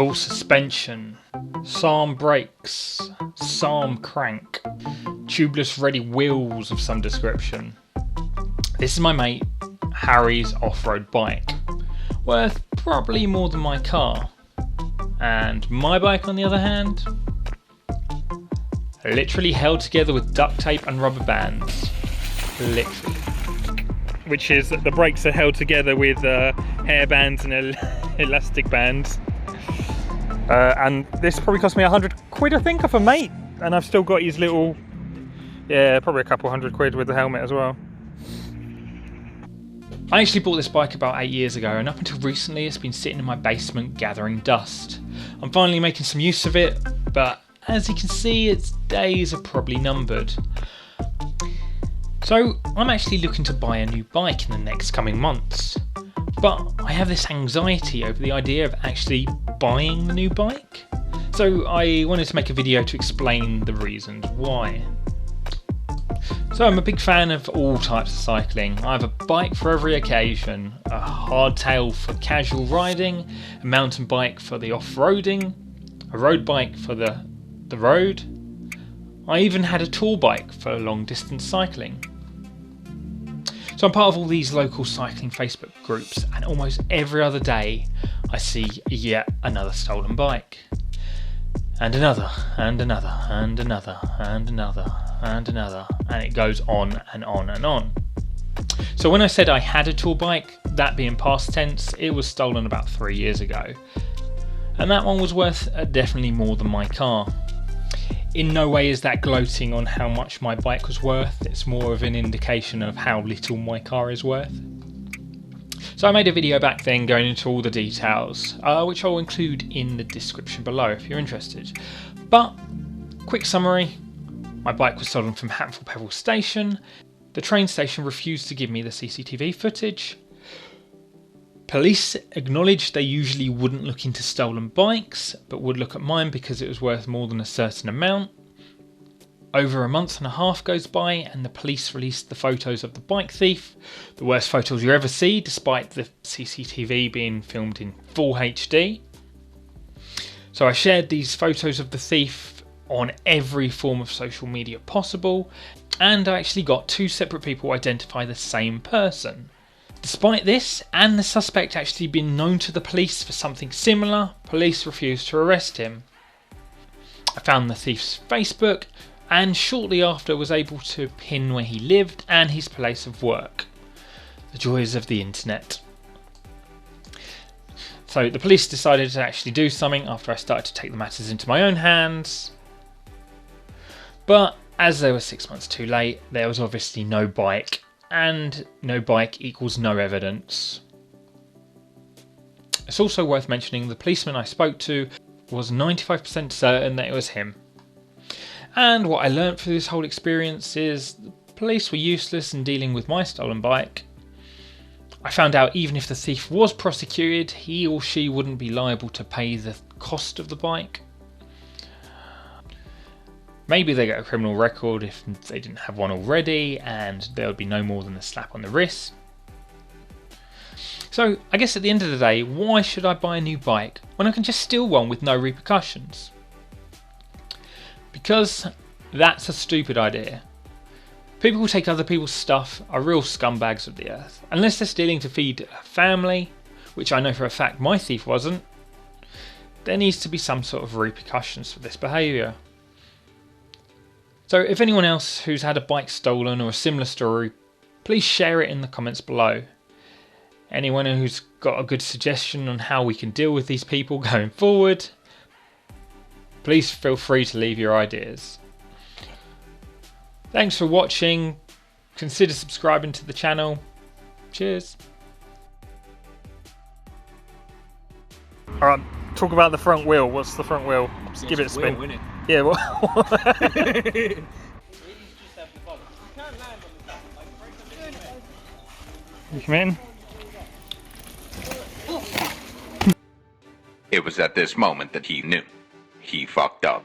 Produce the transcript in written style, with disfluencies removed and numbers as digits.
full suspension, SARM brakes, SARM crank, tubeless ready wheels of some description. This is my mate Harry's off-road bike, worth probably more than my car. And my bike, on the other hand, literally held together with duct tape and rubber bands. Literally. Which is that the brakes are held together with hair bands and elastic bands. And this probably cost me £100, I think, off a mate. And I've still got his little, yeah, probably a couple £100 with the helmet as well. I actually bought this bike about 8 years ago, and up until recently it's been sitting in my basement gathering dust. I'm finally making some use of it, but as you can see, its days are probably numbered. So I'm actually looking to buy a new bike in the next coming months, but I have this anxiety over the idea of actually buying the new bike. So I wanted to make a video to explain the reasons why. So I'm a big fan of all types of cycling. I have a bike for every occasion, a hardtail for casual riding, a mountain bike for the off-roading, a road bike for the road. I even had a tour bike for long distance cycling. So I'm part of all these local cycling Facebook groups, and almost every other day I see yet another stolen bike. And another, and another, and another, and another, and another, and it goes on and on and on. So when I said I had a tour bike, that being past tense, it was stolen about 3 years ago. And that one was worth definitely more than my car. In no way is that gloating on how much my bike was worth, it's more of an indication of how little my car is worth. So I made a video back then going into all the details, which I'll include in the description below if you're interested. But, quick summary, my bike was stolen from Hatfield Pebble Station, the train station refused to give me the CCTV footage, police acknowledged they usually wouldn't look into stolen bikes, but would look at mine because it was worth more than a certain amount. Over a month and a half goes by and the police released the photos of the bike thief, the worst photos you ever see despite the CCTV being filmed in full HD. So I shared these photos of the thief on every form of social media possible, and I actually got 2 separate people identify the same person. Despite this, and the suspect actually being known to the police for something similar, police refused to arrest him. I found the thief's Facebook, and shortly after was able to pin where he lived and his place of work. The joys of the internet. So the police decided to actually do something after I started to take the matters into my own hands. But as they were 6 months too late, there was obviously no bike, and no bike equals no evidence. It's also worth mentioning the policeman I spoke to was 95% certain that it was him. And what I learnt through this whole experience is the police were useless in dealing with my stolen bike. I found out even if the thief was prosecuted, he or she wouldn't be liable to pay the cost of the bike. Maybe they get a criminal record if they didn't have one already, and there would be no more than a slap on the wrist. So I guess at the end of the day, why should I buy a new bike when I can just steal one with no repercussions? Because that's a stupid idea. People who take other people's stuff are real scumbags of the earth. Unless they're stealing to feed a family, which I know for a fact my thief wasn't, there needs to be some sort of repercussions for this behaviour. So if anyone else who's had a bike stolen or a similar story, please share it in the comments below. Anyone who's got a good suggestion on how we can deal with these people going forward, please feel free to leave your ideas. Thanks for watching. Consider subscribing to the channel. Cheers. Alright, talk about the front wheel. What's the front wheel? Just give it a spin. Wheel, innit? Yeah, well. You committing? It was at this moment that he knew. He fucked up.